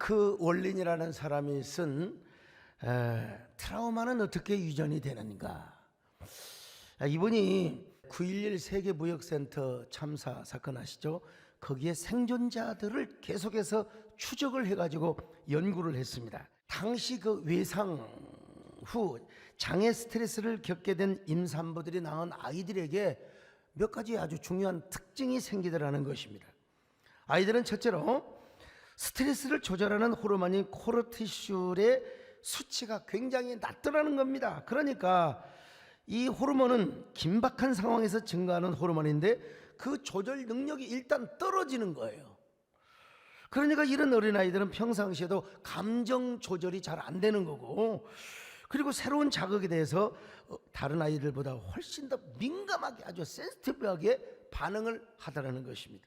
마크 월린이라는 사람이 쓴 트라우마는 어떻게 유전이 되는가. 이분이 9.11 세계무역센터 참사 사건 아시죠? 거기에 생존자들을 계속해서 추적을 해가지고 연구를 했습니다. 당시 그 외상 후 장애 스트레스를 겪게 된 임산부들이 낳은 아이들에게 몇 가지 아주 중요한 특징이 생기더라는 것입니다. 아이들은 첫째로 스트레스를 조절하는 호르몬인 코르티솔의 수치가 굉장히 낮더라는 겁니다. 그러니까 이 호르몬은 긴박한 상황에서 증가하는 호르몬인데 그 조절 능력이 일단 떨어지는 거예요. 그러니까 이런 어린아이들은 평상시에도 감정 조절이 잘 안 되는 거고, 그리고 새로운 자극에 대해서 다른 아이들보다 훨씬 더 민감하게, 아주 센시티브하게 반응을 하더라는 것입니다.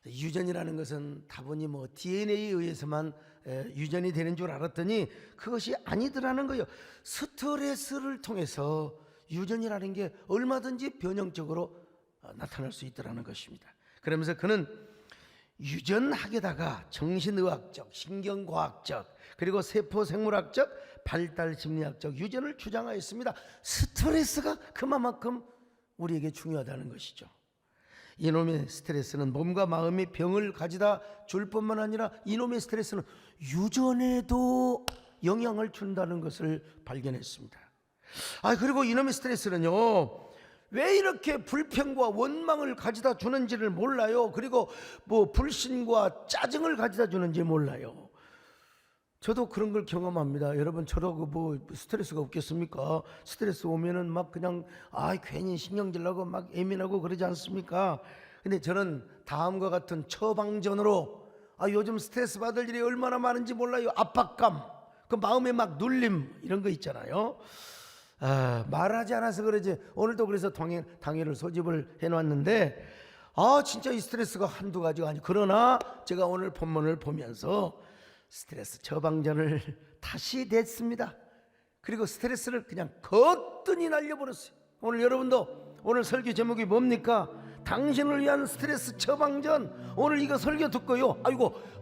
유전이라는 것은 다분히 DNA에 의해서만 유전이 되는 줄 알았더니 그것이 아니더라는 거예요. 스트레스를 통해서 유전이라는 게 얼마든지 변형적으로 나타날 수 있더라는 것입니다. 그러면서 그는 유전학에다가 정신의학적, 신경과학적, 그리고 세포생물학적, 발달심리학적 유전을 주장하였습니다. 스트레스가 그만큼 우리에게 중요하다는 것이죠. 이놈의 스트레스는 몸과 마음의 병을 가져다 줄 뿐만 아니라 이놈의 스트레스는 유전에도 영향을 준다는 것을 발견했습니다. 그리고 이놈의 스트레스는요, 왜 이렇게 불평과 원망을 가져다 주는지를 몰라요. 그리고 불신과 짜증을 가져다 주는지 몰라요. 저도 그런 걸 경험합니다. 여러분, 저도 스트레스가 없겠습니까? 스트레스 오면은 막 그냥 괜히 신경질 나고 막 예민하고 그러지 않습니까? 근데 저는 다음과 같은 처방전으로 요즘 스트레스 받을 일이 얼마나 많은지 몰라요. 압박감, 그 마음의 막 눌림, 이런 거 있잖아요. 말하지 않아서 그러지 오늘도 그래서 당회를 소집을 해놨는데 진짜 이 스트레스가 한두 가지가 아니고, 그러나 제가 오늘 본문을 보면서 스트레스 처방전을 다시 냈습니다. 그리고 스트레스를 그냥 거뜬히 날려버렸어요. 오늘 여러분도 오늘 설교 제목이 뭡니까? 당신을 위한 스트레스 처방전. 오늘 이거 설교 듣고요,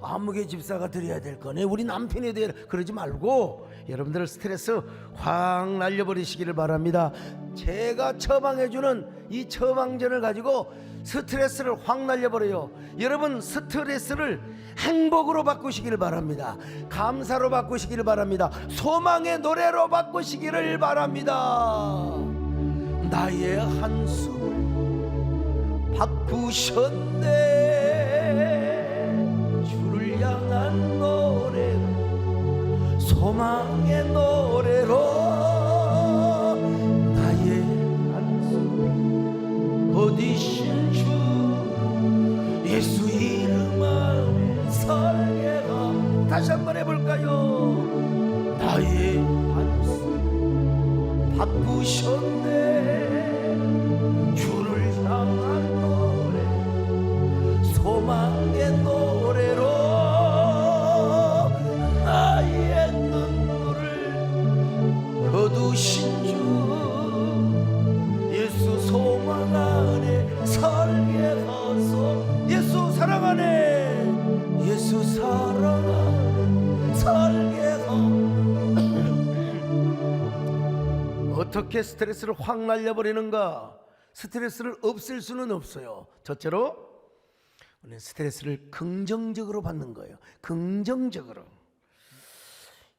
아무개 집사가 드려야 될 거네, 우리 남편이 돼야, 그러지 말고 여러분들 스트레스 확 날려버리시기를 바랍니다. 제가 처방해주는 이 처방전을 가지고 스트레스를 확 날려버려요. 여러분, 스트레스를 행복으로 바꾸시기를 바랍니다. 감사로 바꾸시기를 바랍니다. 소망의 노래로 바꾸시기를 바랍니다. 나의 한숨을 바꾸셨네. 주를 향한 노래로, 소망의 노래로 나의 한숨 거두신 주 예수 이름 안에 설계가. 다시 한번 해볼까요? 나의 한숨 바꾸셨네. 주를 향한 노래, 소망의 노래로 나의 눈물을 거두신 주 예수 소망 안에 설계하소. 예수 사랑 안에, 예수 사랑 안에 설계하소. 어떻게 스트레스를 확 날려버리는가? 스트레스를 없앨 수는 없어요. 첫째로 우리는 스트레스를 긍정적으로 받는 거예요. 긍정적으로.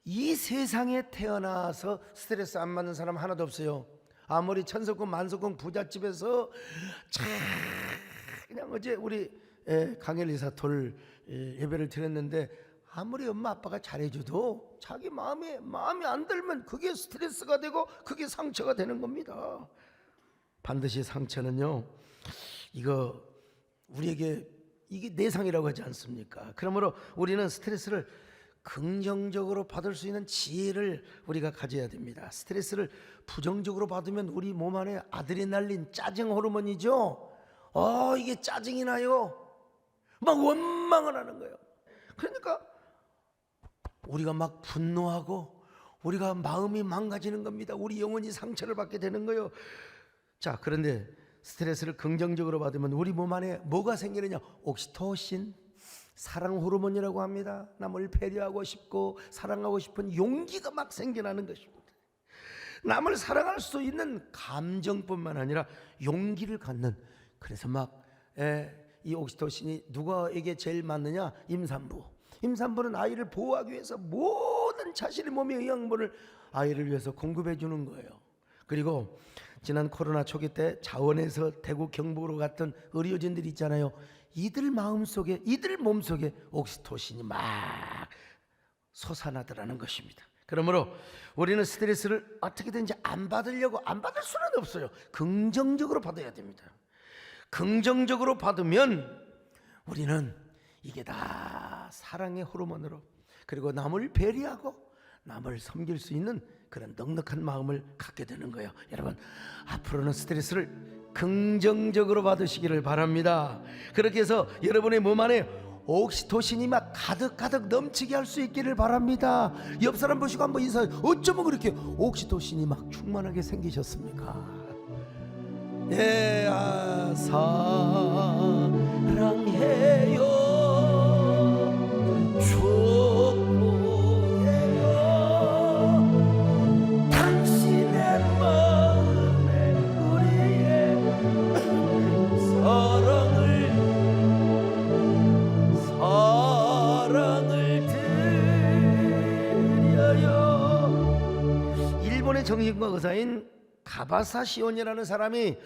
이 세상에 태어나서 스트레스 안 받는 사람 하나도 없어요. 아무리 천석궁 만석궁 부잣집에서 그냥 어제 우리 강엘리사 돌 예배를 드렸는데, 아무리 엄마 아빠가 잘해줘도 자기 마음이 안 들면 그게 스트레스가 되고 그게 상처가 되는 겁니다. 반드시 상처는요, 이거 우리에게 이게 내상이라고 하지 않습니까? 그러므로 우리는 스트레스를 긍정적으로 받을 수 있는 지혜를 우리가 가져야 됩니다. 스트레스를 부정적으로 받으면 우리 몸 안에 아드레날린, 짜증 호르몬이죠. 이게 짜증이 나요. 막 원망을 하는 거예요. 그러니까 우리가 막 분노하고 우리가 마음이 망가지는 겁니다. 우리 영혼이 상처를 받게 되는 거예요. 자, 그런데 스트레스를 긍정적으로 받으면 우리 몸 안에 뭐가 생기느냐? 옥시토신, 사랑 호르몬이라고 합니다. 남을 배려하고 싶고 사랑하고 싶은 용기가 막 생겨나는 것입니다. 남을 사랑할 수 있는 감정뿐만 아니라 용기를 갖는, 그래서 이 옥시토신이 누구에게 제일 맞느냐? 임산부는 아이를 보호하기 위해서 모든 자신의 몸의 영양분을 아이를 위해서 공급해 주는 거예요. 그리고 지난 코로나 초기 때 자원에서 대구 경북으로 갔던 의료진들이 있잖아요. 이들 마음속에, 이들 몸속에 옥시토신이 막 솟아나더라는 것입니다. 그러므로 우리는 스트레스를 어떻게든지 안 받을 수는 없어요. 긍정적으로 받아야 됩니다. 긍정적으로 받으면 우리는 이게 다 사랑의 호르몬으로, 그리고 남을 배려하고 남을 섬길 수 있는 그런 넉넉한 마음을 갖게 되는 거예요. 여러분, 앞으로는 스트레스를 긍정적으로 받으시기를 바랍니다. 그렇게 해서 여러분의 몸 안에 옥시토신이 막 가득가득 넘치게 할 수 있기를 바랍니다. 옆 사람 보시고 한번 인사해. 어쩌면 그렇게 옥시토신이 막 충만하게 생기셨습니까? 예, 사랑해요, 축복해요, 당신의 마음에 우리의 사랑을 드려요. 일본의 정신과 의사인 가바사 시온이라는 사람이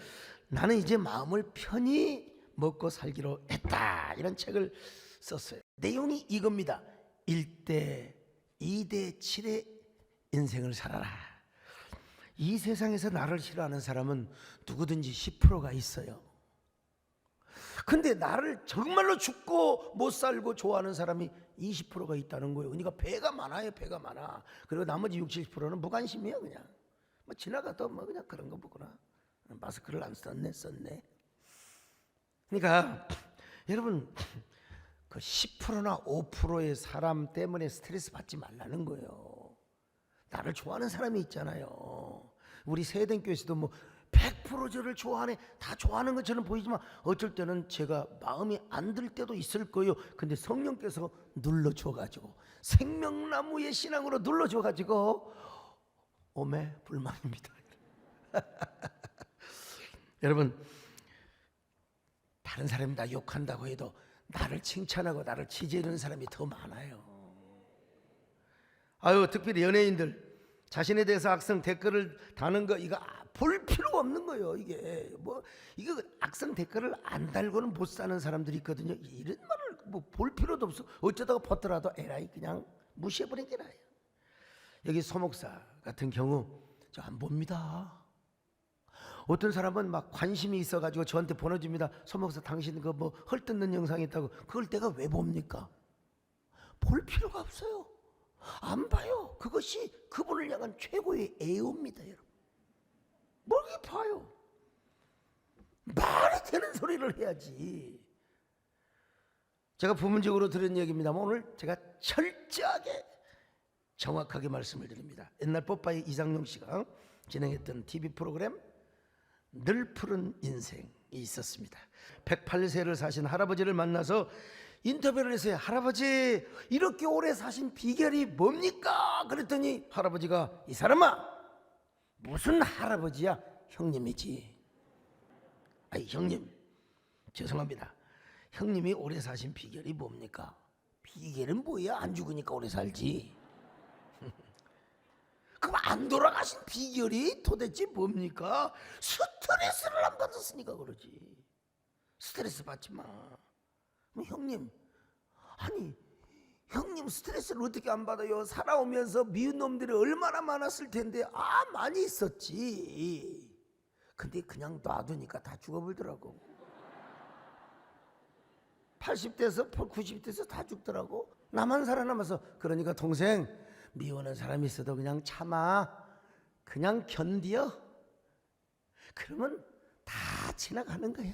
나는 이제 마음을 편히 먹고 살기로 했다, 이런 책을 썼어요. 내용이 이겁니다. 1대 2대 7의 인생을 살아라. 이 세상에서 나를 싫어하는 사람은 누구든지 10%가 있어요. 근데 나를 정말로 죽고 못 살고 좋아하는 사람이 20%가 있다는 거예요. 그러니까 배가 많아요. 배가 많아. 그리고 나머지 60, 70%는 무관심이에요. 그냥 지나가도 그냥 그런 거 보구나. 마스크를 안 썼네. 그러니까 여러분, 그 10%나 5%의 사람 때문에 스트레스 받지 말라는 거예요. 나를 좋아하는 사람이 있잖아요. 우리 세대교에서도 100% 저를 좋아하네, 다 좋아하는 것처럼 보이지만 어쩔 때는 제가 마음이 안 들 때도 있을 거예요. 근데 성령께서 눌러줘가지고, 생명나무의 신앙으로 눌러줘가지고 오매 불망입니다. 여러분, 다른 사람이 나 욕한다고 해도 나를 칭찬하고 나를 지지해주는 사람이 더 많아요. 특별히 연예인들 자신에 대해서 악성 댓글을 다는 거, 이거 볼 필요가 없는 거예요. 이거 악성 댓글을 안 달고는 못 사는 사람들이 있거든요. 이런 말을 볼 필요도 없어. 어쩌다가 벗더라도 에라이 그냥 무시해버리는 게 나아요. 여기 소목사 같은 경우 저 안 봅니다. 어떤 사람은 막 관심이 있어가지고 저한테 보내줍니다. 소목사, 당신 헐뜯는 영상이 있다고. 그걸 내가 왜 봅니까? 볼 필요가 없어요. 안 봐요. 그것이 그분을 향한 최고의 애호입니다, 여러분. 뭘 이렇게 봐요? 말이 되는 소리를 해야지. 제가 부문적으로 들은 얘기입니다만 오늘 제가 철저하게 정확하게 말씀을 드립니다. 옛날 뽀빠이 이장용 씨가 진행했던 TV 프로그램 늘 푸른 인생이 있었습니다. 108세를 사신 할아버지를 만나서 인터뷰를 했어요. 할아버지, 이렇게 오래 사신 비결이 뭡니까? 그랬더니 할아버지가, 이 사람아, 무슨 할아버지야? 형님이지. 아니, 형님, 죄송합니다. 형님이 오래 사신 비결이 뭡니까? 비결은 뭐야? 안 죽으니까 오래 살지. 그럼 안 돌아가신 비결이 도대체 뭡니까? 스트레스를 안 받았으니까 그러지. 스트레스 받지 마. 형님, 아니 형님 스트레스를 어떻게 안 받아요? 살아오면서 미운 놈들이 얼마나 많았을 텐데. 많이 있었지. 근데 그냥 놔두니까 다 죽어버리더라고. 80대에서 90대에서 다 죽더라고. 나만 살아남아서. 그러니까 동생, 미워하는 사람이 있어도 그냥 참아, 그냥 견디어. 그러면 다 지나가는 거야.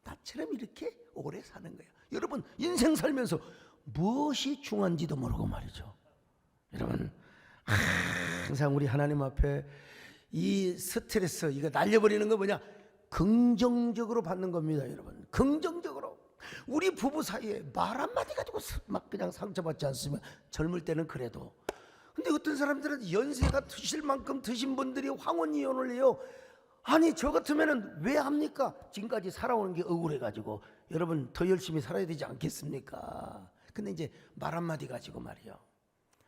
나처럼 이렇게 오래 사는 거야. 여러분, 인생 살면서 무엇이 중요한지도 모르고 말이죠. 여러분, 항상 우리 하나님 앞에 이 스트레스, 이거 날려버리는 거 뭐냐? 긍정적으로 받는 겁니다. 여러분, 긍정적으로. 우리 부부 사이에 말 한마디 가지고 막 그냥 상처받지 않으면 젊을 때는 그래도. 근데 어떤 사람들은 연세가 드실 만큼 드신 분들이 황혼이혼을 해요. 아니 저 같으면은 왜 합니까? 지금까지 살아오는 게 억울해가지고. 여러분 더 열심히 살아야 되지 않겠습니까? 근데 이제 말 한마디 가지고 말이요.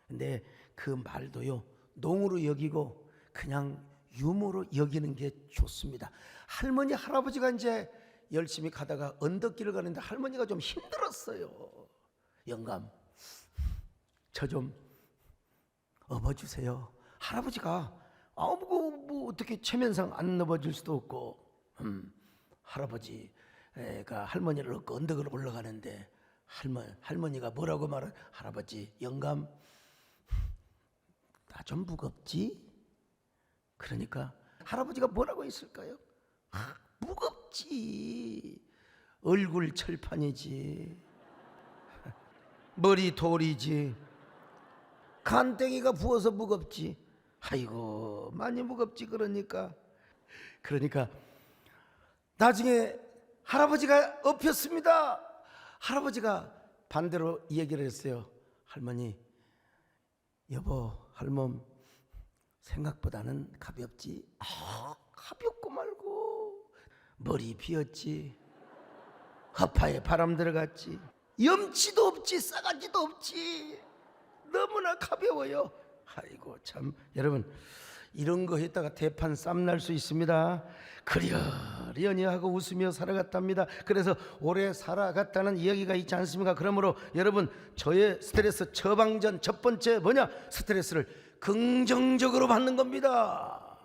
근데 그 말도요 농으로 여기고 그냥 유머로 여기는 게 좋습니다. 할머니 할아버지가 이제 열심히 가다가 언덕길을 가는데 할머니가 좀 힘들었어요. 영감 저 좀 업어주세요. 할아버지가 뭐 어떻게 체면상 안 업어줄 수도 없고 할아버지가 할머니를 얻고 언덕을 올라가는데 할머니가 뭐라고 말해? 할아버지 영감 나 좀 무겁지? 그러니까 할아버지가 뭐라고 했을까요? 무겁지. 얼굴 철판이지. 머리 돌이지. 간땡이가 부어서 무겁지. 아이고 많이 무겁지. 그러니까 나중에 할아버지가 엎혔습니다. 할아버지가 반대로 얘기를 했어요. 할머니 여보 할멈 생각보다는 가볍지. 가볍고 말고 머리 비었지. 허파에 바람 들어갔지. 염치도 없지. 싸가지도 없지. 너무나 가벼워요. 아이고 참 여러분 이런 거 했다가 대판 쌈 날 수 있습니다. 그려려니 하고 웃으며 살아갔답니다. 그래서 오래 살아갔다는 이야기가 있지 않습니까? 그러므로 여러분 저의 스트레스 처방전 첫 번째 뭐냐? 스트레스를 긍정적으로 받는 겁니다.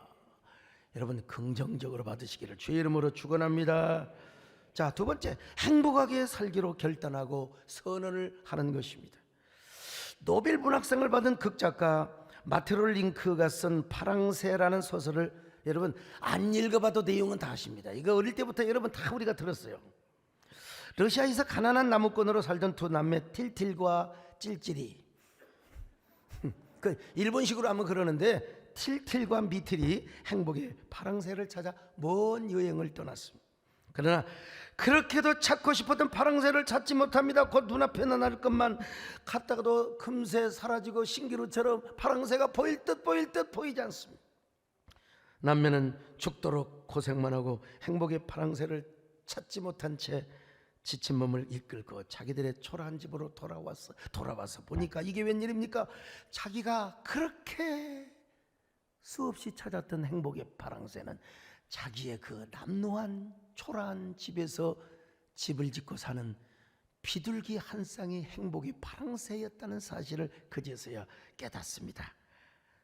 여러분 긍정적으로 받으시기를 주의 이름으로 축원합니다. 자, 두 번째 행복하게 살기로 결단하고 선언을 하는 것입니다. 노벨 문학상을 받은 극작가 마테오 링크가 쓴 파랑새라는 소설을 여러분 안 읽어봐도 내용은 다 아십니다. 이거 어릴 때부터 여러분 다 우리가 들었어요. 러시아에서 가난한 나무꾼으로 살던 두 남매 틸틸과 찔찔이 그 일본식으로 하면 그러는데 틸틸과 미틸이 행복의 파랑새를 찾아 먼 여행을 떠났습니다. 그러나 그렇게도 찾고 싶었던 파랑새를 찾지 못합니다. 곧 눈앞에 나타날 것만 갔다가도 금세 사라지고 신기루처럼 파랑새가 보일 듯 보이지 않습니다. 남매는 죽도록 고생만 하고 행복의 파랑새를 찾지 못한 채 지친 몸을 이끌고 자기들의 초라한 집으로 돌아와서 보니까 이게 웬일입니까? 자기가 그렇게 수없이 찾았던 행복의 파랑새는 자기의 그 남루한 초라한 집에서 집을 짓고 사는 비둘기 한 쌍의 행복의 파랑새였다는 사실을 그제서야 깨닫습니다.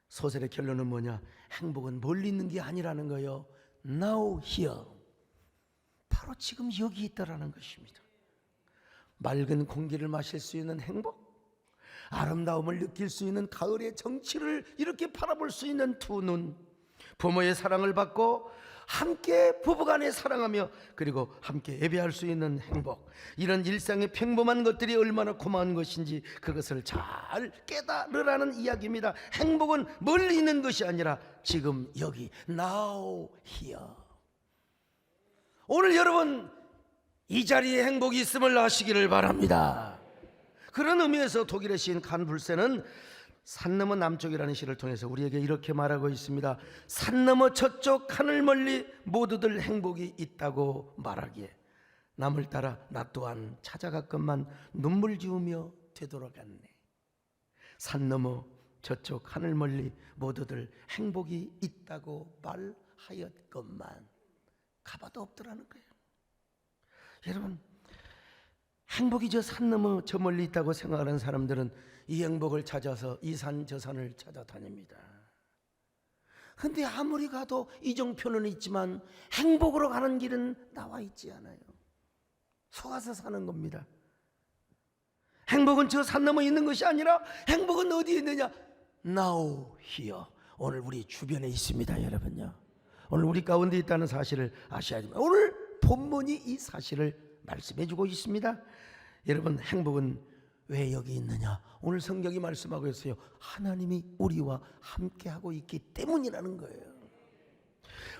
소설의 결론은 뭐냐? 행복은 멀리 있는 게 아니라는 거예요. Now here. 바로 지금 여기 있다라는 것입니다. 맑은 공기를 마실 수 있는 행복, 아름다움을 느낄 수 있는 가을의 정취를 이렇게 바라볼 수 있는 두 눈, 부모의 사랑을 받고 함께 부부간에 사랑하며 그리고 함께 예배할 수 있는 행복, 이런 일상의 평범한 것들이 얼마나 고마운 것인지 그것을 잘 깨달으라는 이야기입니다. 행복은 멀리 있는 것이 아니라 지금 여기 Now here. 오늘 여러분 이 자리에 행복이 있음을 아시기를 바랍니다. 그런 의미에서 독일의 시인 칸 불세는 산 너머 남쪽이라는 시를 통해서 우리에게 이렇게 말하고 있습니다. 산 너머 저쪽 하늘 멀리 모두들 행복이 있다고 말하기에 남을 따라 나 또한 찾아갔건만 눈물 지으며 되돌아갔네. 산 너머 저쪽 하늘 멀리 모두들 행복이 있다고 말하였건만 가봐도 없더라는 거예요. 여러분 행복이 저 산 너머 저 멀리 있다고 생각하는 사람들은 이 행복을 찾아서 이 산 저 산을 찾아다닙니다. 근데 아무리 가도 이정표는 있지만 행복으로 가는 길은 나와 있지 않아요. 속아서 사는 겁니다. 행복은 저 산 너머 있는 것이 아니라 행복은 어디에 있느냐? Now here. 오늘 우리 주변에 있습니다. 여러분요, 오늘 우리 가운데 있다는 사실을 아셔야 됩니다. 오늘 본문이 이 사실을 말씀해 주고 있습니다. 여러분 행복은 왜 여기 있느냐? 오늘 성경이 말씀하고 있어요. 하나님이 우리와 함께하고 있기 때문이라는 거예요.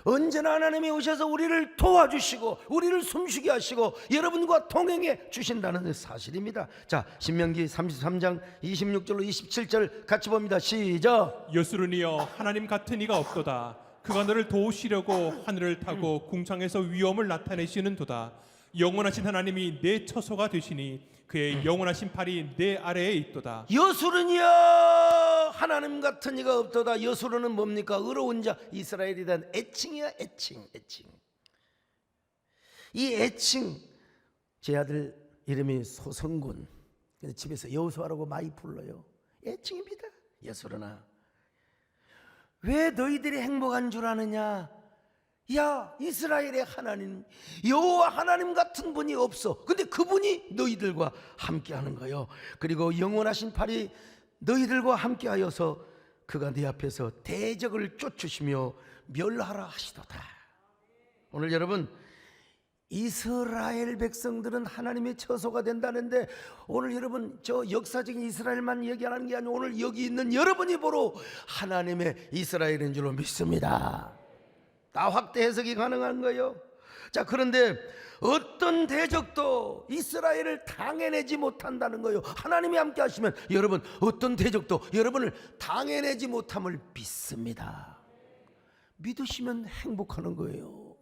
언제나 하나님이 오셔서 우리를 도와주시고 우리를 숨쉬게 하시고 여러분과 동행해 주신다는 사실입니다. 자, 신명기 33장 26절로 27절 같이 봅니다. 시작. 여수르니여 하나님 같은 이가 없도다. 그가 너를 도우시려고 하늘을 타고 궁창에서 위엄을 나타내시는 도다. 영원하신 하나님이 내 처소가 되시니 그의 영원하신 팔이 내 아래에 있도다. 여수르니여 하나님 같은 이가 없도다. 여수르는 뭡니까? 의로운 자, 이스라엘에 대한 애칭이야. 애칭. 이 애칭, 제 아들 이름이 소성군. 집에서 여호수아라고 많이 불러요. 애칭입니다. 여수르나, 왜 너희들이 행복한 줄 아느냐? 야, 이스라엘의 하나님 여호와 하나님 같은 분이 없어. 근데 그분이 너희들과 함께하는 거예요. 그리고 영원하신 팔이 너희들과 함께하여서 그가 네 앞에서 대적을 쫓으시며 멸하라 하시도다. 오늘 여러분, 이스라엘 백성들은 하나님의 처소가 된다는데, 오늘 여러분 저 역사적인 이스라엘만 얘기하는 게 아니고 오늘 여기 있는 여러분이 바로 하나님의 이스라엘인 줄로 믿습니다. 다 확대 해석이 가능한 거예요. 자, 그런데 어떤 대적도 이스라엘을 당해내지 못한다는 거예요. 하나님이 함께 하시면 여러분 어떤 대적도 여러분을 당해내지 못함을 믿습니다. 믿으시면 행복하는 거예요.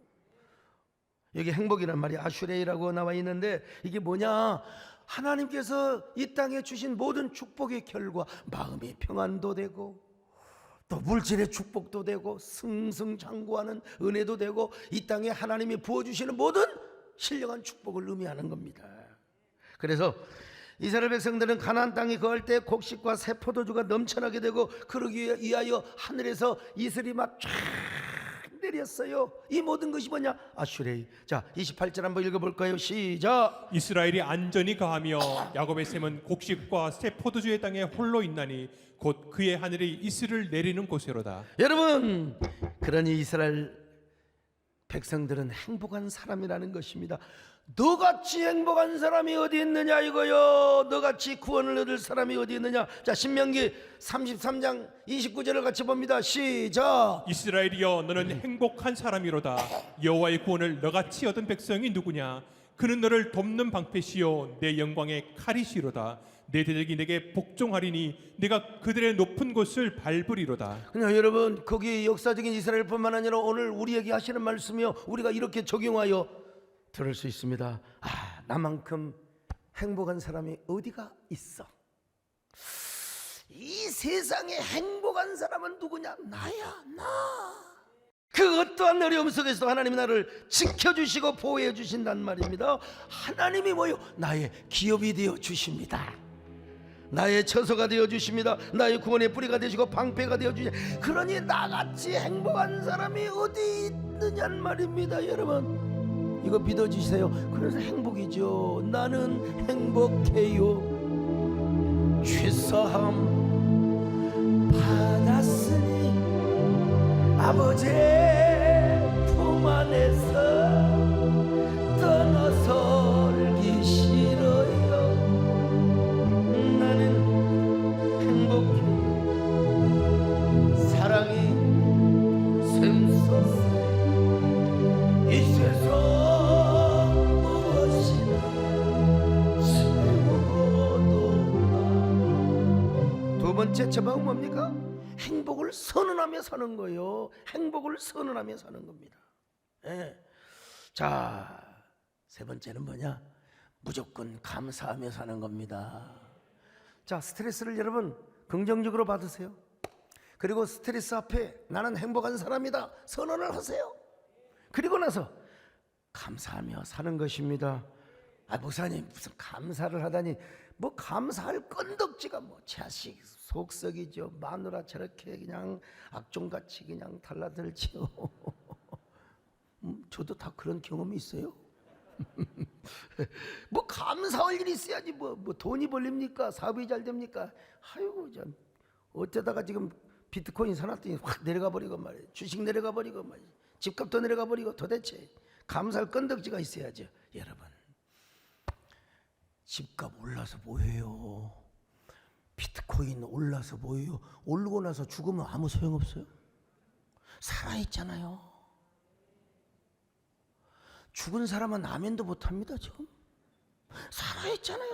여기 행복이란 말이 아슈레이라고 나와 있는데, 이게 뭐냐? 하나님께서 이 땅에 주신 모든 축복의 결과 마음의 평안도 되고 또 물질의 축복도 되고 승승장구하는 은혜도 되고 이 땅에 하나님이 부어주시는 모든 신령한 축복을 의미하는 겁니다. 그래서 이스라엘 백성들은 가나안 땅에 거할 때 곡식과 새 포도주가 넘쳐나게 되고, 그러기 위하여 하늘에서 이슬이 막 쫙 내렸어요. 이 모든 것이 뭐냐? 아슈레이. 자, 28절 한번 읽어볼까요? 시작. 이스라엘이 안전히 거하며 야곱의 샘은 곡식과 새 포도주의 땅에 홀로 있나니 곧 그의 하늘이 이슬을 내리는 곳이로다. 여러분, 그러니 이스라엘 백성들은 행복한 사람이라는 것입니다. 너같이 행복한 사람이 어디 있느냐 이거요. 너같이 구원을 얻을 사람이 어디 있느냐. 자, 신명기 33장 29절을 같이 봅니다. 시작. 이스라엘이여 너는 행복한 사람이로다. 여호와의 구원을 너같이 얻은 백성이 누구냐? 그는 너를 돕는 방패시요 내 영광의 칼이시로다. 내 대적이 내게 복종하리니 내가 그들의 높은 곳을 밟으리로다. 그냥 여러분, 거기 역사적인 이스라엘뿐만 아니라 오늘 우리에게 하시는 말씀이요, 우리가 이렇게 적용하여 들을 수 있습니다. 아, 나만큼 행복한 사람이 어디가 있어? 이 세상에 행복한 사람은 누구냐? 나야, 나. 그 어떠한 어려움 속에서도 하나님이 나를 지켜주시고 보호해 주신단 말입니다. 하나님이 뭐요? 나의 기업이 되어 주십니다. 나의 처소가 되어 주십니다. 나의 구원의 뿌리가 되시고 방패가 되어 주십니다. 그러니 나같이 행복한 사람이 어디 있느냔 말입니다. 여러분, 이거 믿어주세요. 그래서 행복이죠. 나는 행복해요. 죄사함 받았으니 아버지의 품 안에서 떠나서 살기 싫어요. 나는 행복해요. 사랑이 샘솟아 이 세상 두 번째 제목은 뭡니까? 행복을 선언하며 사는 거예요. 행복을 선언하며 사는 겁니다. 네. 자, 세 번째는 뭐냐? 무조건 감사하며 사는 겁니다. 자, 스트레스를 여러분 긍정적으로 받으세요. 그리고 스트레스 앞에 나는 행복한 사람이다 선언을 하세요. 그리고 나서 감사하며 사는 것입니다. 아, 목사님 무슨 감사를 하다니, 뭐 감사할 건덕지가 뭐 자식 속썩이죠. 마누라 저렇게 그냥 악종같이 그냥 달라들지요. 저도 다 그런 경험이 있어요. 뭐 감사할 일이 있어야지 뭐 돈이 벌립니까? 사업이 잘 됩니까? 아이고 전 어쩌다가 지금 비트코인 사놨더니 확 내려가 버리고 말이에요. 주식 내려가 버리고 말이에요. 집값도 내려가 버리고. 도대체 감사할 건덕지가 있어야죠. 여러분, 집값 올라서 뭐해요? 비트코인 올라서 뭐해요? 오르고 나서 죽으면 아무 소용없어요. 살아있잖아요. 죽은 사람은 아멘도 못합니다. 지금 살아있잖아요.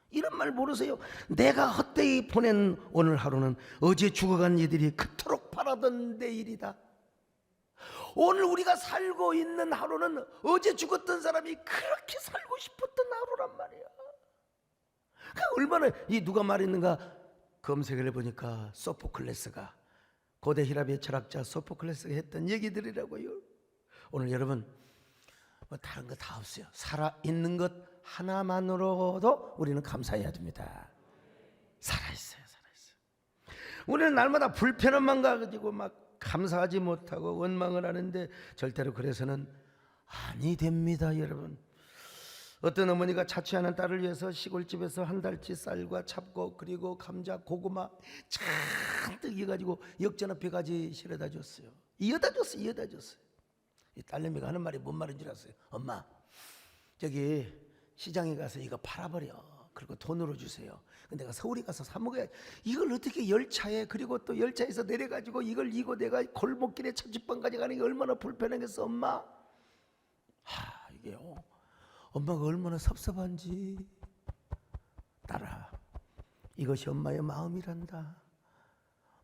이런 말 모르세요? 내가 헛되이 보낸 오늘 하루는 어제 죽어간 이들이 그토록 바라던 내일이다. 오늘 우리가 살고 있는 하루는 어제 죽었던 사람이 그렇게 살고 싶었던 하루란 말이야. 얼마나 이 누가 말했는가 검색을 해보니까 소포클레스가, 고대 히라비의 철학자 소포클레스가 했던 얘기들이라고요. 오늘 여러분 뭐 다른 거 다 없어요. 살아있는 것 하나만으로도 우리는 감사해야 됩니다. 살아있어요. 우리는 날마다 불편함만 가지고 막 감사하지 못하고 원망을 하는데 절대로 그래서는 아니 됩니다. 여러분, 어떤 어머니가 자취하는 딸을 위해서 시골집에서 한 달치 쌀과 찹고 그리고 감자, 고구마 잔뜩 이어가지고 역전앞에까지 실어다 줬어요. 이어다 줬어요. 이 딸내미가 하는 말이 뭔 말인 줄 아세요? 엄마, 저기 시장에 가서 이거 팔아버려. 그리고 돈으로 주세요. 근데 내가 서울에 가서 사 먹어야. 이걸 어떻게 열차에, 그리고 또 열차에서 내려가지고 이걸 이고 내가 골목길에 찻집방까지 가는 게 얼마나 불편하겠어 엄마. 이게요, 엄마가 얼마나 섭섭한지. 딸아, 이것이 엄마의 마음이란다.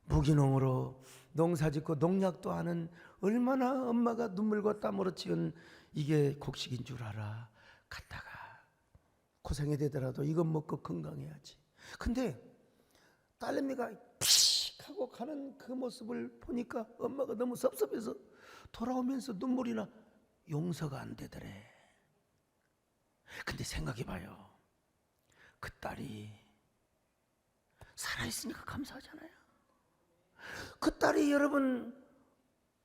무기농으로 농사짓고 농약도 하는 얼마나 엄마가 눈물과 땀으로 지은 이게 곡식인 줄 알아. 갔다가 고생이 되더라도 이것 먹고 건강해야지. 근데 딸내미가 피식 하고 가는 그 모습을 보니까 엄마가 너무 섭섭해서 돌아오면서 눈물이 나. 용서가 안 되더래. 근데 생각해봐요. 그 딸이 살아있으니까 감사하잖아요. 그 딸이 여러분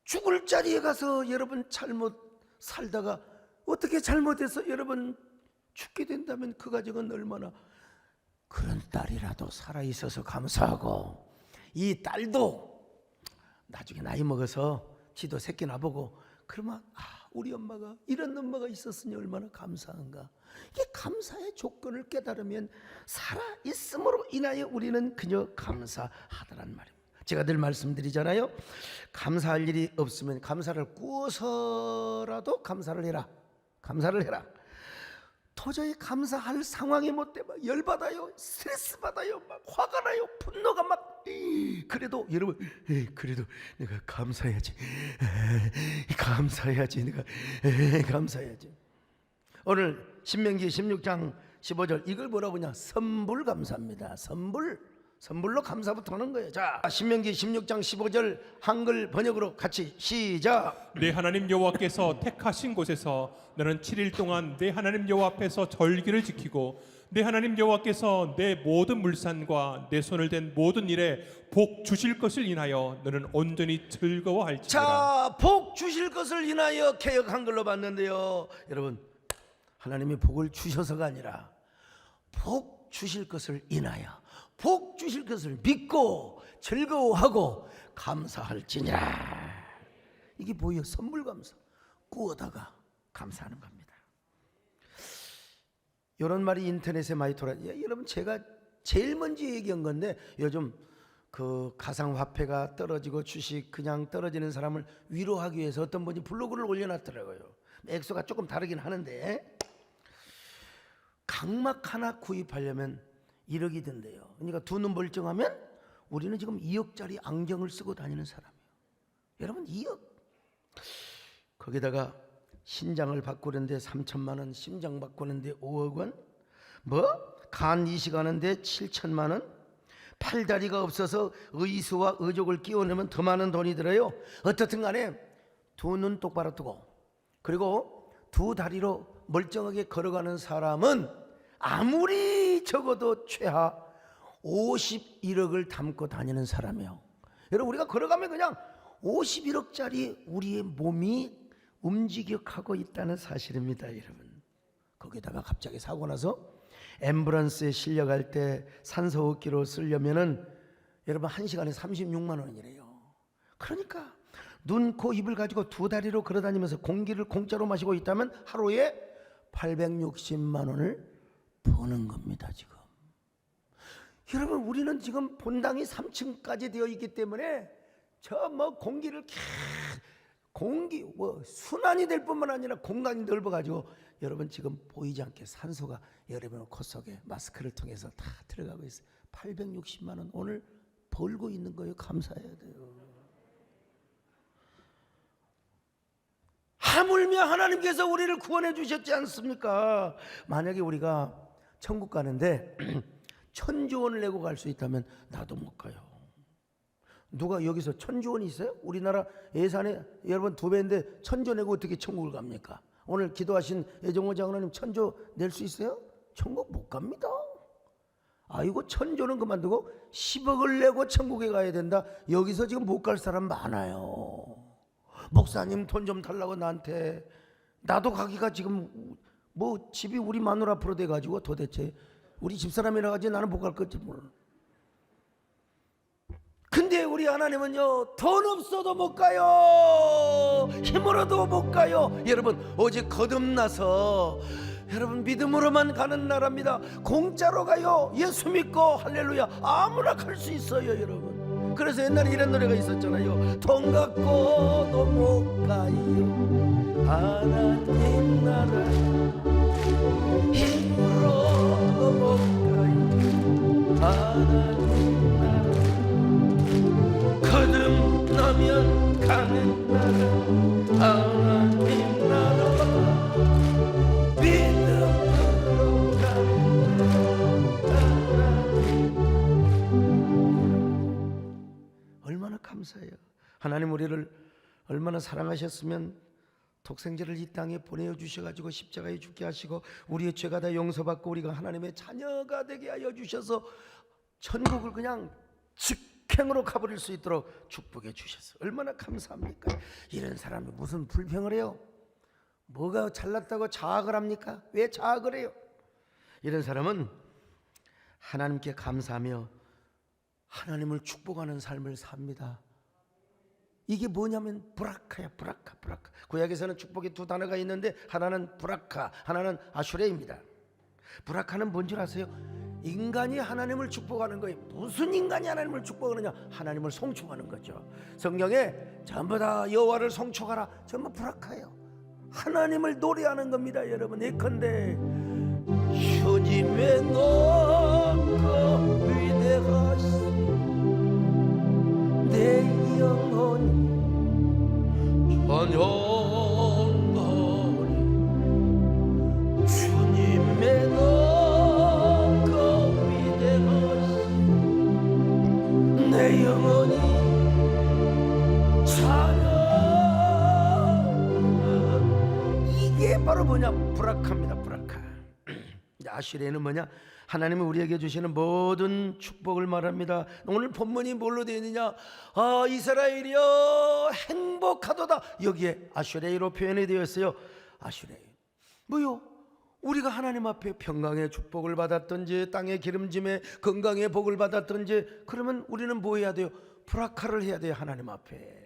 죽을 자리에 가서 여러분 잘못 살다가 어떻게 잘못해서 여러분 죽게 된다면 그 가정은 얼마나, 그런 딸이라도 살아있어서 감사하고, 이 딸도 나중에 나이 먹어서 지도 새끼 나보고 그러면 우리 엄마가 이런 엄마가 있었으니 얼마나 감사한가. 이게 감사의 조건을 깨달으면 살아있음으로 인하여 우리는 그저 감사하더란 말입니다. 제가 늘 말씀드리잖아요. 감사할 일이 없으면 감사를 꾸어서라도 감사를 해라. 도저히 감사할 상황이 못 되면 열받아요. 스트레스 받아요. 막 화가 나요. 분노가 막. 그래도 여러분, 그래도 내가 감사해야지. 내가 감사해야지. 오늘 신명기 16장 15절 이걸 뭐라고 하냐? 선불감사입니다. 선불로 감사부터 하는 거예요. 자, 신명기 16장 15절 한글 번역으로 같이 시작. 내 하나님 여호와께서 택하신 곳에서 너는 7일 동안 내 하나님 여호와 앞에서 절기를 지키고 내 하나님 여호와께서 내 모든 물산과 내 손을 댄 모든 일에 복 주실 것을 인하여 너는 온전히 즐거워할지니라. 자, 복 주실 것을 인하여 개역 한글로 봤는데요. 여러분, 하나님이 복을 주셔서가 아니라 복 주실 것을 인하여, 복 주실 것을 믿고 즐거워하고 감사할지니라. 이게 뭐예요? 선물감사. 구워다가 감사하는 겁니다. 이런 말이 인터넷에 많이 돌아요. 여러분, 제가 제일 먼저 얘기한 건데 요즘 그 가상화폐가 떨어지고 주식 그냥 떨어지는 사람을 위로하기 위해서 어떤 분이 블로그를 올려놨더라고요. 액수가 조금 다르긴 하는데 각막 하나 구입하려면 1억이 든대요. 그러니까 두 눈 멀쩡하면 우리는 지금 2억짜리 안경을 쓰고 다니는 사람이에요. 여러분, 2억. 거기다가 신장을 바꾸는데 3천만 원, 심장 바꾸는데 5억 원, 간 이식하는데 7천만 원, 팔다리가 없어서 의수와 의족을 끼워내면 더 많은 돈이 들어요. 어떻든 간에 두 눈 똑바로 뜨고 그리고 두 다리로 멀쩡하게 걸어가는 사람은 아무리 적어도 최하 51억을 담고 다니는 사람이에요. 여러분, 우리가 걸어가면 그냥 51억짜리 우리의 몸이 움직여가고 있다는 사실입니다. 여러분, 거기다가 갑자기 사고 나서 앰뷸런스에 실려갈 때 산소호흡기로 쓰려면은 여러분 1시간에 36만 원이래요. 그러니까 눈, 코, 입을 가지고 두 다리로 걸어다니면서 공기를 공짜로 마시고 있다면 하루에 860만 원을 버는 겁니다. 지금 여러분, 우리는 지금 본당이 3층까지 되어 있기 때문에 저 공기를 공기 뭐 순환이 될 뿐만 아니라 공간이 넓어가지고 여러분 지금 보이지 않게 산소가 여러분 코 속에 마스크를 통해서 다 들어가고 있어요. 860만 원 오늘 벌고 있는 거예요. 감사해야 돼요. 하물며 하나님께서 우리를 구원해 주셨지 않습니까? 만약에 우리가 천국 가는데 천조 원을 내고 갈 수 있다면 나도 못 가요. 누가 여기서 천조 원이 있어요? 우리나라 예산에 여러분 2배인데 천조 내고 어떻게 천국을 갑니까? 오늘 기도하신 애정호 장로님 천조 낼 수 있어요? 천국 못 갑니다. 아이고 천조는 그만두고 10억을 내고 천국에 가야 된다. 여기서 지금 못 갈 사람 많아요. 목사님 돈 좀 달라고 나한테. 나도 가기가 지금 뭐 집이 우리 마누라 앞으로 돼가지고 도대체 우리 집사람이라 가지 나는 못 갈 건지 몰라. 근데 우리 하나님은요 돈 없어도 못 가요. 힘으로도 못 가요. 여러분 오직 거듭나서 여러분 믿음으로만 가는 나라입니다. 공짜로 가요. 예수 믿고 할렐루야 아무나 갈 수 있어요 여러분. 그래서 옛날에 이런 노래가 있었잖아요. 돈 갖고도 못 가요 하나님 나라 힘으로도 못 가요 하나님 나라 거듭나면 가는 나라 하나님 나라 믿음으로 가는 나라. 얼마나 감사해요. 하나님 우리를 얼마나 사랑하셨으면 독생자를 이 땅에 보내주셔가지고 십자가에 죽게 하시고 우리의 죄가 다 용서받고 우리가 하나님의 자녀가 되게 하여 주셔서 천국을 그냥 직행으로 가버릴 수 있도록 축복해 주셔서 얼마나 감사합니까? 이런 사람이 무슨 불평을 해요? 뭐가 잘났다고 자학을 합니까? 왜 자학을 해요? 이런 사람은 하나님께 감사하며 하나님을 축복하는 삶을 삽니다. 이게 뭐냐면 브라카야. 브라카. 구약에서는 축복의 두 단어가 있는데 하나는 브라카, 하나는 아슈레입니다. 브라카는 뭔 줄 아세요? 인간이 하나님을 축복하는 거예요. 무슨 인간이 하나님을 축복하느냐? 하나님을 송축하는 거죠. 성경에 전부 다 여호와를 송축하라 전부 브라카예요. 하나님을 노래하는 겁니다. 여러분 예컨대 주님의 높고 위대하시 내 영혼이 찬양하리 주님의 높고 위대하시 내 영혼이 찬양. 이게 바로 뭐냐? 브라카입니다. 브라카. 아슈레는 뭐냐? 하나님이 우리에게 주시는 모든 축복을 말합니다. 오늘 본문이 뭘로 되어 있느냐? 이스라엘이여 행복하도다. 여기에 아슈레이로 표현이 되어 있어요. 아슈레이 뭐요? 우리가 하나님 앞에 평강의 축복을 받았든지 땅의 기름짐에 건강의 복을 받았든지 그러면 우리는 뭐 해야 돼요? 브라카를 해야 돼요. 하나님 앞에.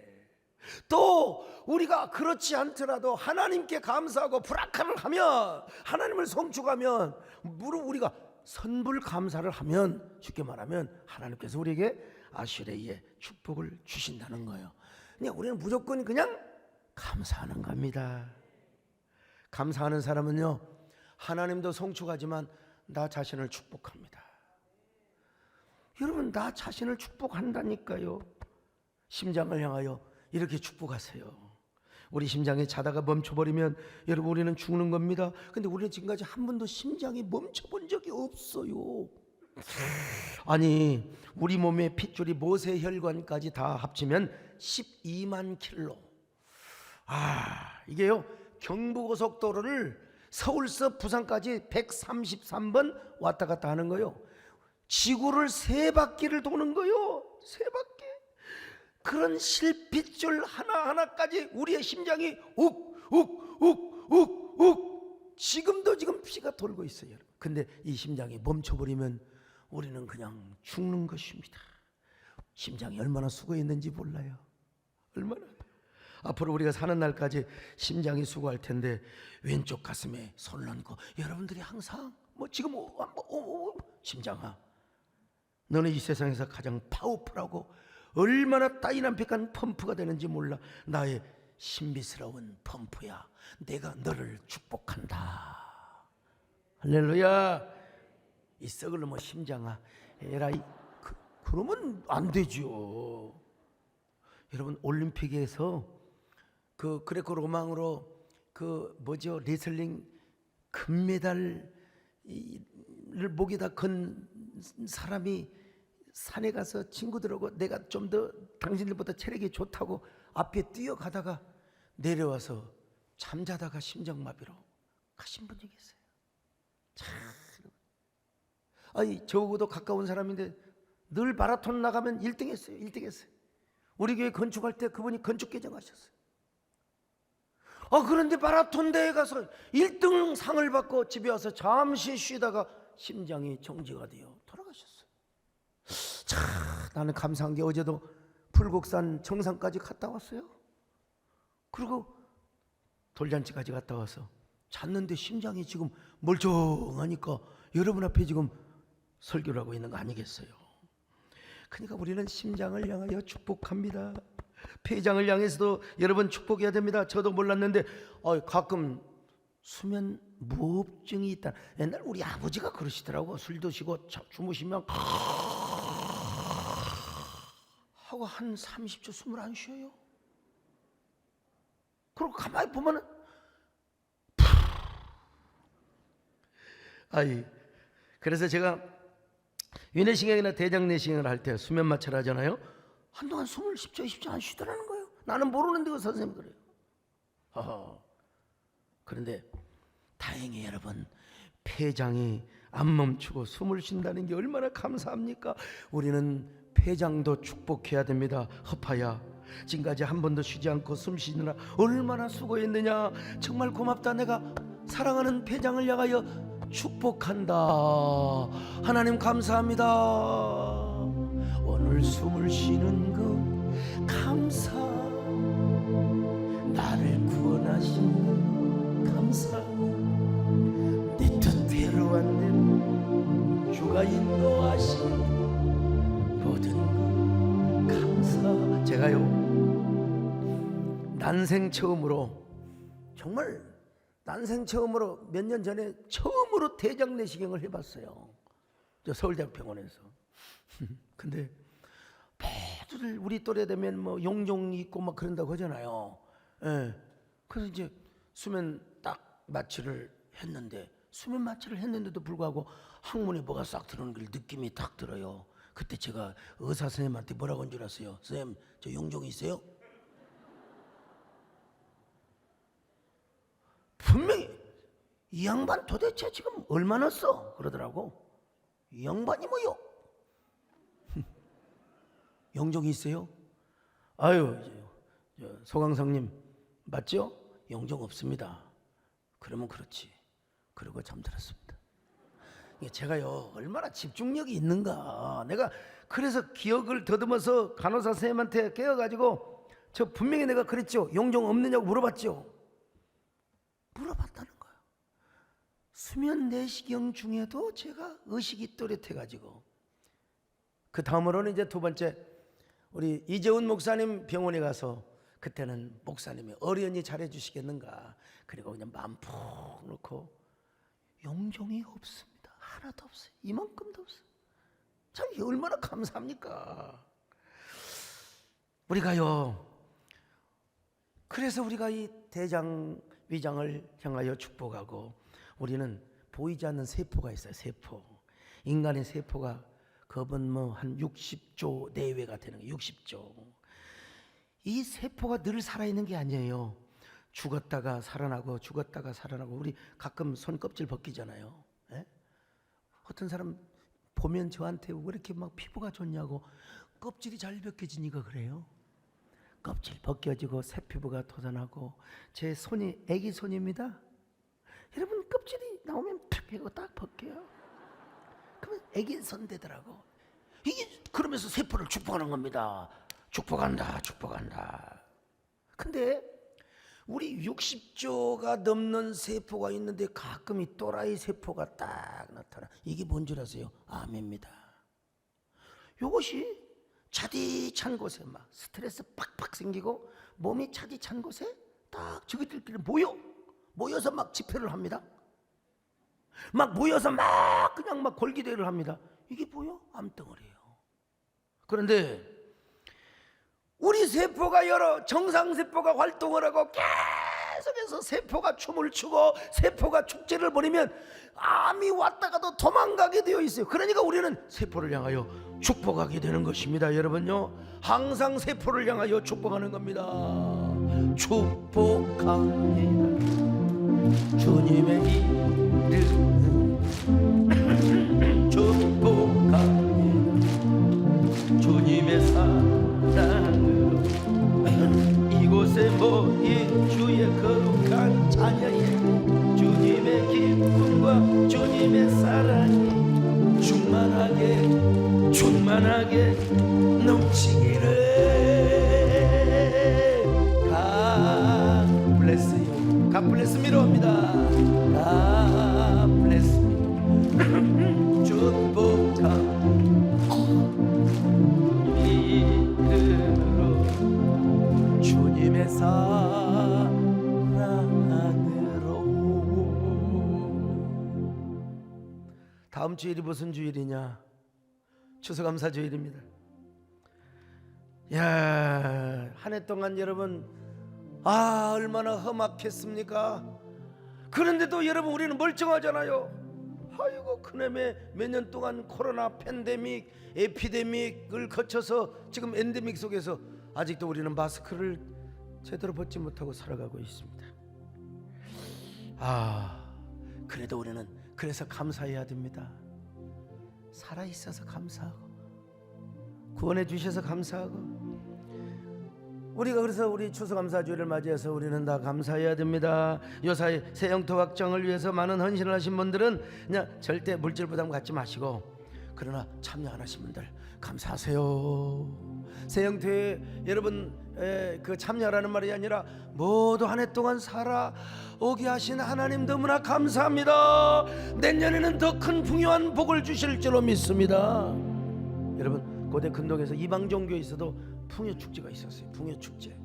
또 우리가 그렇지 않더라도 하나님께 감사하고 브라카를 하면 하나님을 송축하면 무릇 우리가 선불 감사를 하면 쉽게 말하면 하나님께서 우리에게 아슈레이의 축복을 주신다는 거예요. 그냥 우리는 무조건 그냥 감사하는 겁니다. 감사하는 사람은요 하나님도 송축하지만 나 자신을 축복합니다. 여러분 나 자신을 축복한다니까요. 심장을 향하여 이렇게 축복하세요. 우리 심장이 자다가 멈춰버리면 여러분 우리는 죽는 겁니다. 근데 우리는 지금까지 한 번도 심장이 멈춰본 적이 없어요. 아니 우리 몸의 핏줄이 모세혈관까지 다 합치면 12만 킬로. 이게요 경부고속도로를 서울서 부산까지 133번 왔다 갔다 하는 거예요. 지구를 3바퀴를 도는 거예요. 3바퀴. 그런 실핏줄 하나하나까지 우리의 심장이 욱욱욱욱욱 지금도 지금 피가 돌고 있어요. 근데 이 심장이 멈춰버리면 우리는 그냥 죽는 것입니다. 심장이 얼마나 수고했는지 몰라요. 얼마나. 앞으로 우리가 사는 날까지 심장이 수고할 텐데 왼쪽 가슴에 손을 얹고 여러분들이 항상 지금 심장아 너는 이 세상에서 가장 파워풀하고 얼마나 다이나믹한 펌프가 되는지 몰라. 나의 신비스러운 펌프야. 내가 너를 축복한다. 할렐루야. 이 썩을 놈의 심장아, 에라이, 그러면 안 되죠. 여러분, 올림픽에서 그 그레코로망으로 그 뭐죠, 레슬링 금메달을 목에다 건 사람이 산에 가서 친구들하고 내가 좀 더 당신들보다 체력이 좋다고 앞에 뛰어가다가 내려와서 잠자다가 심장마비로 가신 분이 계세요. 참, 아니 저하고도 가까운 사람인데 늘 마라톤 나가면 1등 했어요. 1등 했어요. 우리 교회 건축할 때 그분이 건축 개정하셨어요. 그런데 마라톤 대회 가서 1등 상을 받고 집에 와서 잠시 쉬다가 심장이 정지가 되어 돌아가셨어요. 참, 나는 감사한 게 어제도 불곡산 정상까지 갔다 왔어요. 그리고 돌잔치까지 갔다 와서 잤는데 심장이 지금 멀쩡하니까 여러분 앞에 지금 설교를 하고 있는 거 아니겠어요? 그러니까 우리는 심장을 향하여 축복합니다. 폐장을 향해서도 여러분 축복해야 됩니다. 저도 몰랐는데 가끔 수면 무호흡증이 있다. 옛날 우리 아버지가 그러시더라고. 술 드시고 주무시면 하고 한 30초 숨을 안 쉬어요. 그리고 가만히 보면은 그래서 제가 위내시경이나 대장내시경을 할 때 수면 마취를 하잖아요. 한동안 숨을 쉽지 안 쉬더라는 거예요. 나는 모르는데 그 선생님 그래요. 그런데 다행히 여러분, 폐장이 안 멈추고 숨을 쉰다는 게 얼마나 감사합니까? 우리는 폐장도 축복해야 됩니다. 허파야, 지금까지 한 번도 쉬지 않고 숨 쉬느라 얼마나 수고했느냐. 정말 고맙다. 내가 사랑하는 폐장을 향하여 축복한다. 하나님 감사합니다. 오늘 숨을 쉬는 것 감사. 나를 구원하신 감사. 내 뜻대로 안 되는 주가 인도하신 모든 것 감사. 제가요, 난생 처음으로, 정말 난생 처음으로 몇 년 전에 처음으로 대장 내시경을 해봤어요. 저 서울대학병원에서. 근데 모두들 우리 또래 되면 뭐 용종이 있고 막 그런다고 하잖아요. 예. 그래서 이제 수면 딱 마취를 했는데, 수면 마취를 했는데도 불구하고 항문에 뭐가 싹 들어오는 걸 느낌이 딱 들어요. 그때 제가 의사 선생님한테 뭐라고 한 줄 아세요? 선생님, 저 용종이 있어요? 분명히 이 양반 도대체 지금 얼마나 써? 그러더라고. 이 양반이 뭐요? 영종이 있어요? 소강성님 맞죠? 영종 없습니다. 그러면 그렇지. 그러고 잠들었습니다. 제가요, 얼마나 집중력이 있는가. 내가 그래서 기억을 더듬어서 간호사 선생님한테 깨워가지고, 저 분명히 내가 그랬죠. 영종 없느냐고 물어봤죠. 물어봤다는 거예요. 수면 내시경 중에도 제가 의식이 또렷해가지고, 그 다음으로는 이제 두 번째, 우리 이재훈 목사님 병원에 가서, 그때는 목사님이 어련히 잘해주시겠는가. 그리고 그냥 마음 푹 놓고, 용종이 없습니다. 하나도 없어요. 이만큼도 없어요. 참 얼마나 감사합니까? 우리가요, 그래서 우리가 이 대장 위장을 향하여 축복하고, 우리는 보이지 않는 세포가 있어요. 세포. 인간의 세포가 그건 뭐 한 60조 내외가 되는 거예요. 60조. 이 세포가 늘 살아있는 게 아니에요. 죽었다가 살아나고 죽었다가 살아나고. 우리 가끔 손껍질 벗기잖아요. 예? 어떤 사람 보면 저한테 왜 이렇게 막 피부가 좋냐고, 껍질이 잘 벗겨지니까 그래요. 껍질 벗겨지고 새 피부가 돋아나고. 제 손이 애기 손입니다. 여러분, 껍질이 나오면 탁 하고 딱 벗겨요. 그러면 애기 손 되더라고. 이게 그러면서 세포를 축복하는 겁니다. 축복한다, 축복한다. 근데 우리 60조가 넘는 세포가 있는데 가끔 이 또라이 세포가 딱 나타나. 이게 뭔 줄 아세요? 암입니다. 이것이 자디찬 곳에 막 스트레스 팍팍 생기고 몸이 차디 찬 곳에 딱 저기들끼리 모여서 막 집회를 합니다. 막 모여서 막 그냥 막 골기대를 합니다. 이게 뭐요? 암덩어리예요. 그런데 우리 세포가 여러 정상세포가 활동을 하고 계속해서 세포가 춤을 추고 세포가 축제를 벌이면 암이 왔다가도 도망가게 되어 있어요. 그러니까 우리는 세포를 향하여 축복하게 되는 것입니다. 여러분요, 항상 세포를 향하여 축복하는 겁니다. 축복합니다. 주님의 이름 축복합니다. 주님의 사랑으로 이곳에 모인 주의 거룩한 자녀의 주님의 기쁨과 주님의 사랑이 충만하게 넘치기를. God bless you. God bless me로 합니다. God bless you. 축복합니다. 이름으로 주님의 사랑으로. 다음 주일이 무슨 주일이냐? 추수감사 주일입니다. 야, 한 해 동안 여러분 얼마나 험악했습니까? 그런데도 여러분 우리는 멀쩡하잖아요. 아이고, 그놈의 몇 년 동안 코로나 팬데믹, 에피데믹을 거쳐서 지금 엔데믹 속에서 아직도 우리는 마스크를 제대로 벗지 못하고 살아가고 있습니다. 그래도 우리는 그래서 감사해야 됩니다. 살아있어서 감사하고 구원해 주셔서 감사하고. 우리가 그래서 우리 추수감사주일을 맞이해서 우리는 다 감사해야 됩니다. 요사이 새영토 확장을 위해서 많은 헌신을 하신 분들은 그냥 절대 물질 부담 갖지 마시고, 그러나 참여 안 하신 분들 감사하세요. 새영토에 여러분 그 참여라는 말이 아니라 모두 한 해 동안 살아오게 하신 하나님 너무나 감사합니다. 내년에는 더 큰 풍요한 복을 주실 줄로 믿습니다. 여러분, 고대 근동에서 이방 종교에 있어도 풍요축제가 있었어요. 풍요축제.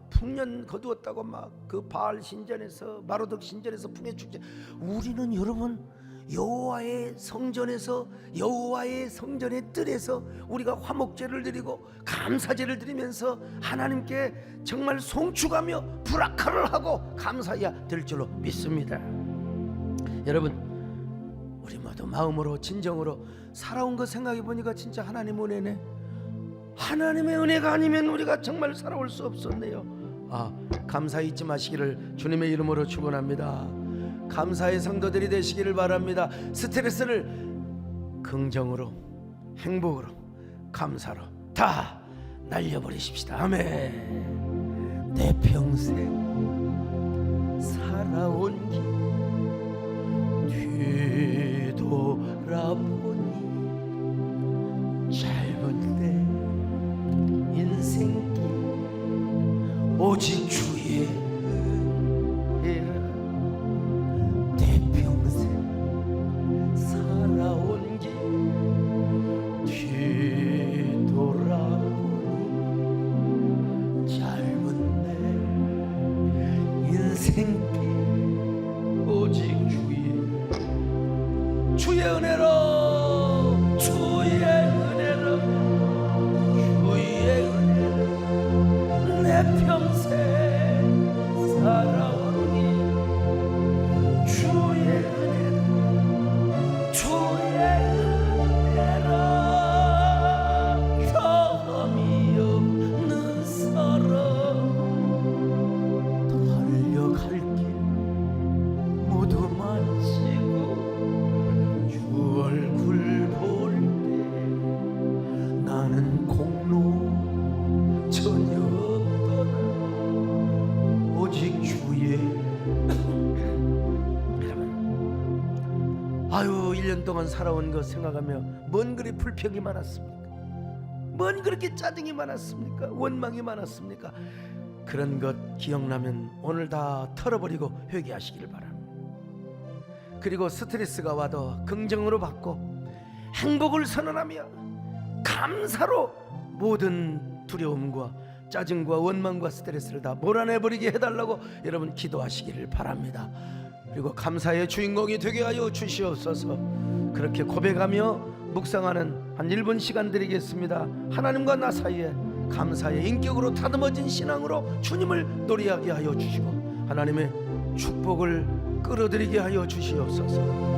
풍년 거두었다고 막 그 바알 신전에서 마로덕 신전에서 풍요축제. 우리는 여러분 여호와의 성전에서, 여호와의 성전의 뜰에서 우리가 화목제를 드리고 감사제를 드리면서 하나님께 정말 송축하며 불화카를 하고 감사해야 될 줄로 믿습니다. 여러분, 우리 모두 마음으로 진정으로 살아온 거 생각해 보니까 진짜 하나님 은혜네. 하나님의 은혜가 아니면 우리가 정말 살아올 수 없었네요. 감사 잊지 마시기를 주님의 이름으로 축원합니다. 감사의 성도들이 되시기를 바랍니다. 스트레스를 긍정으로, 행복으로, 감사로 다 날려버리십시다. 아멘. 내 평생 살아온 길 뒤돌아보니 짧은 때 인생길 오직 주의 은혜라. 내 평생 살아온 길 뒤돌아보니 짧은 내 인생길 오직 주의 은혜로, 주의 은혜로, 주의 은혜로 내 평생 살아온 길 주의 은혜로, 주의 은혜로 흠이 없는 사랑 달려갈 길 모두 마치고 주 얼굴 볼 때 나는 공로 전혀 없더라. 오직 주의. 아유, 1년 동안 살아온 것 생각하며 뭔 그리 불평이 많았습니까? 뭔 그렇게 짜증이 많았습니까? 원망이 많았습니까? 그런 것 기억나면 오늘 다 털어버리고 회개하시기를 바랍니다. 그리고 스트레스가 와도 긍정으로 받고 행복을 선언하며 감사로 모든 두려움과 짜증과 원망과 스트레스를 다 몰아내버리게 해달라고 여러분 기도하시기를 바랍니다. 그리고 감사의 주인공이 되게 하여 주시옵소서. 그렇게 고백하며 묵상하는 한 1분 시간 드리겠습니다. 하나님과 나 사이에 감사의 인격으로 다듬어진 신앙으로 주님을 노래하게 하여 주시고 하나님의 축복을 끌어들이게 하여 주시옵소서.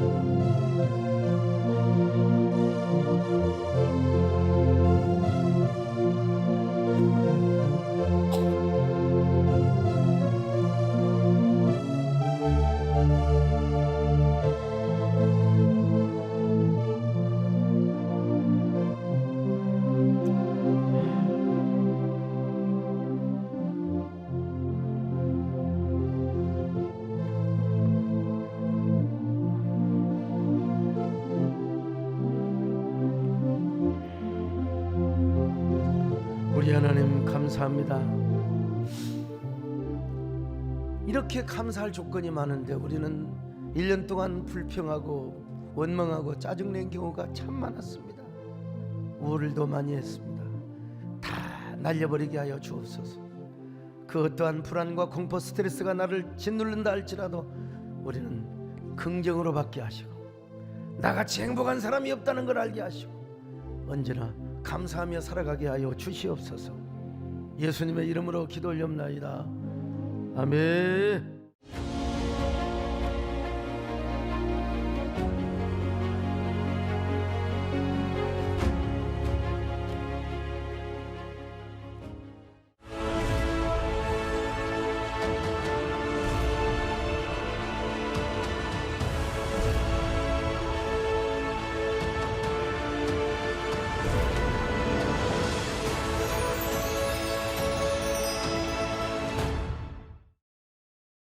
우리 하나님 감사합니다. 이렇게 감사할 조건이 많은데 우리는 1년 동안 불평하고 원망하고 짜증낸 경우가 참 많았습니다. 우울도 많이 했습니다. 다 날려버리게 하여 주옵소서. 그 어떠한 불안과 공포 스트레스가 나를 짓누른다 할지라도 우리는 긍정으로 받게 하시고 나같이 행복한 사람이 없다는 걸 알게 하시고 언제나 감사하며 살아가게 하여 주시옵소서. 예수님의 이름으로 기도 올렵나이다. 아멘.